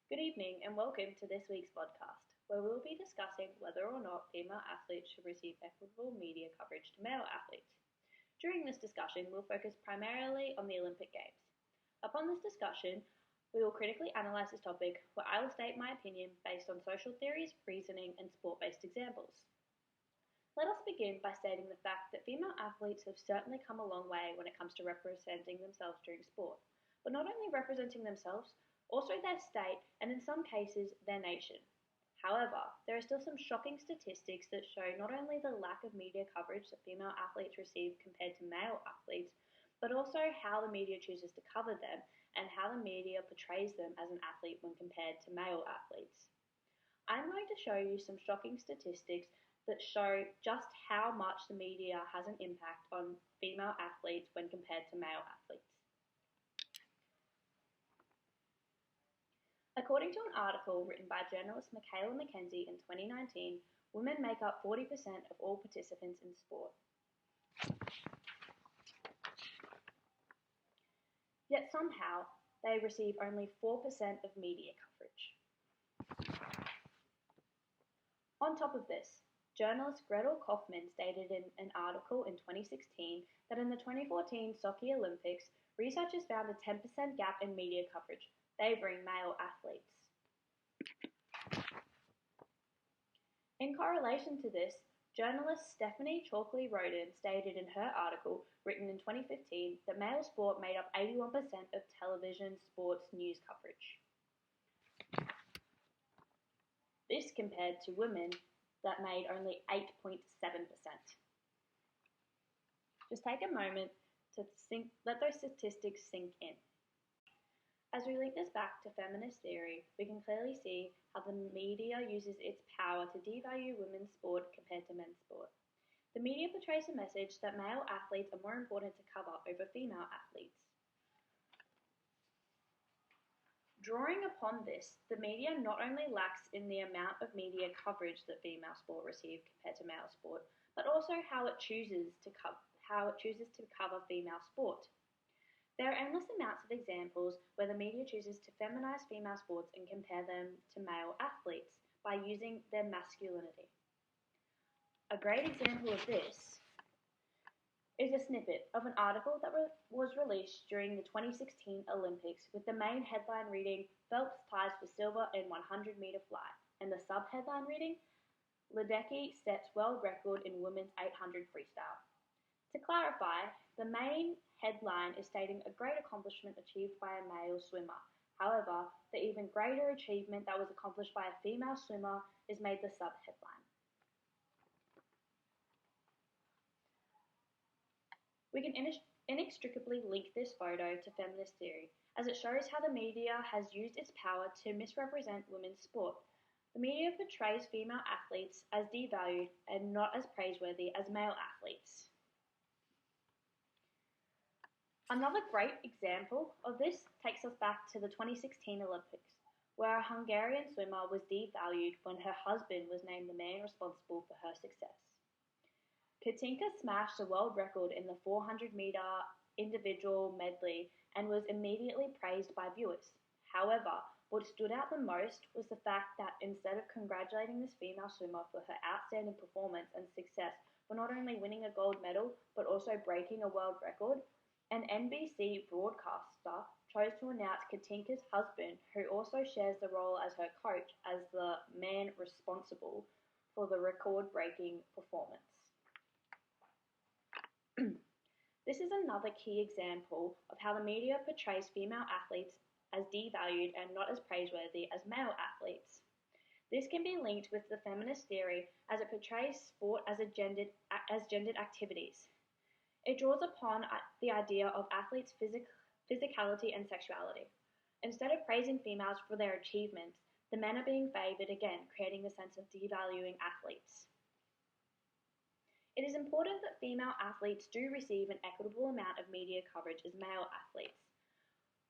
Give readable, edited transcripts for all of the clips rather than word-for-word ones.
Good evening and welcome to this week's podcast, where we'll be discussing whether or not female athletes should receive equitable media coverage to male athletes. During this discussion, we'll focus primarily on the Olympic Games. Upon this discussion, we will critically analyse this topic, where I will state my opinion based on social theories, reasoning, and sport-based examples. Let us begin by stating the fact that female athletes have certainly come a long way when it comes to representing themselves during sport, but not only representing themselves, also their state and in some cases their nation. However, there are still some shocking statistics that show not only the lack of media coverage that female athletes receive compared to male athletes, but also how the media chooses to cover them and how the media portrays them as an athlete when compared to male athletes. I'm going to show you some shocking statistics that show just how much the media has an impact on female athletes when compared to male athletes. According to an article written by journalist Michaela McKenzie in 2019, women make up 40% of all participants in sport. Yet somehow, they receive only 4% of media coverage. On top of this, journalist Gretel Kaufmann stated in an article in 2016 that in the 2014 Sochi Olympics, researchers found a 10% gap in media coverage, favouring male athletes. In correlation to this, journalist Stephanie Chalkley-Roden stated in her article, written in 2015, that male sport made up 81% of television sports news coverage. This compared to women that made only 8.7%. Just take a moment to let those statistics sink in. As we link this back to feminist theory, we can clearly see how the media uses its power to devalue women's sport compared to men's sport. The media portrays a message that male athletes are more important to cover over female athletes. Drawing upon this, the media not only lacks in the amount of media coverage that female sport receive compared to male sport, but also how it chooses to cover female sport. There are endless amounts of examples where the media chooses to feminize female sports and compare them to male athletes by using their masculinity. A great example of this is a snippet of an article that was released during the 2016 Olympics with the main headline reading, Phelps ties for silver in 100-meter fly, and the sub-headline reading, Ledecky sets world record in women's 800 freestyle. To clarify, the main headline is stating a great accomplishment achieved by a male swimmer. However, the even greater achievement that was accomplished by a female swimmer is made the sub-headline. We can inextricably link this photo to feminist theory, as it shows how the media has used its power to misrepresent women's sport. The media portrays female athletes as devalued and not as praiseworthy as male athletes. Another great example of this takes us back to the 2016 Olympics, where a Hungarian swimmer was devalued when her husband was named the man responsible for her success. Katinka smashed the world record in the 400-meter individual medley and was immediately praised by viewers. However, what stood out the most was the fact that instead of congratulating this female swimmer for her outstanding performance and success for not only winning a gold medal but also breaking a world record, an NBC broadcaster chose to announce Katinka's husband, who also shares the role as her coach, as the man responsible for the record-breaking performance. This is another key example of how the media portrays female athletes as devalued and not as praiseworthy as male athletes. This can be linked with the feminist theory as it portrays sport as gendered activities. It draws upon the idea of athletes' physicality and sexuality. Instead of praising females for their achievements, the men are being favoured again, creating a sense of devaluing athletes. It is important that female athletes do receive an equitable amount of media coverage as male athletes.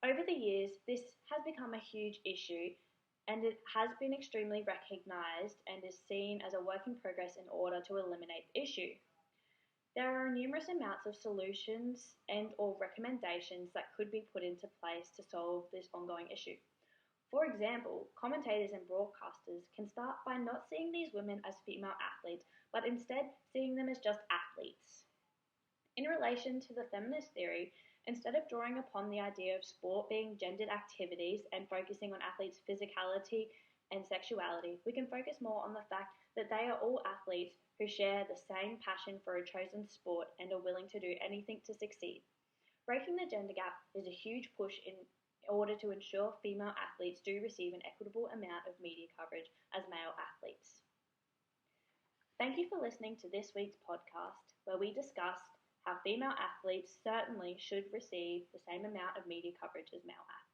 Over the years, this has become a huge issue, and it has been extremely recognised and is seen as a work in progress in order to eliminate the issue. There are numerous amounts of solutions and or recommendations that could be put into place to solve this ongoing issue. For example, commentators and broadcasters can start by not seeing these women as female athletes, but instead seeing them as just athletes. In relation to the feminist theory, instead of drawing upon the idea of sport being gendered activities and focusing on athletes' physicality and sexuality, we can focus more on the fact that they are all athletes who share the same passion for a chosen sport and are willing to do anything to succeed. Breaking the gender gap is a huge push in order to ensure female athletes do receive an equitable amount of media coverage as male athletes. Thank you for listening to this week's podcast, where we discussed how female athletes certainly should receive the same amount of media coverage as male athletes.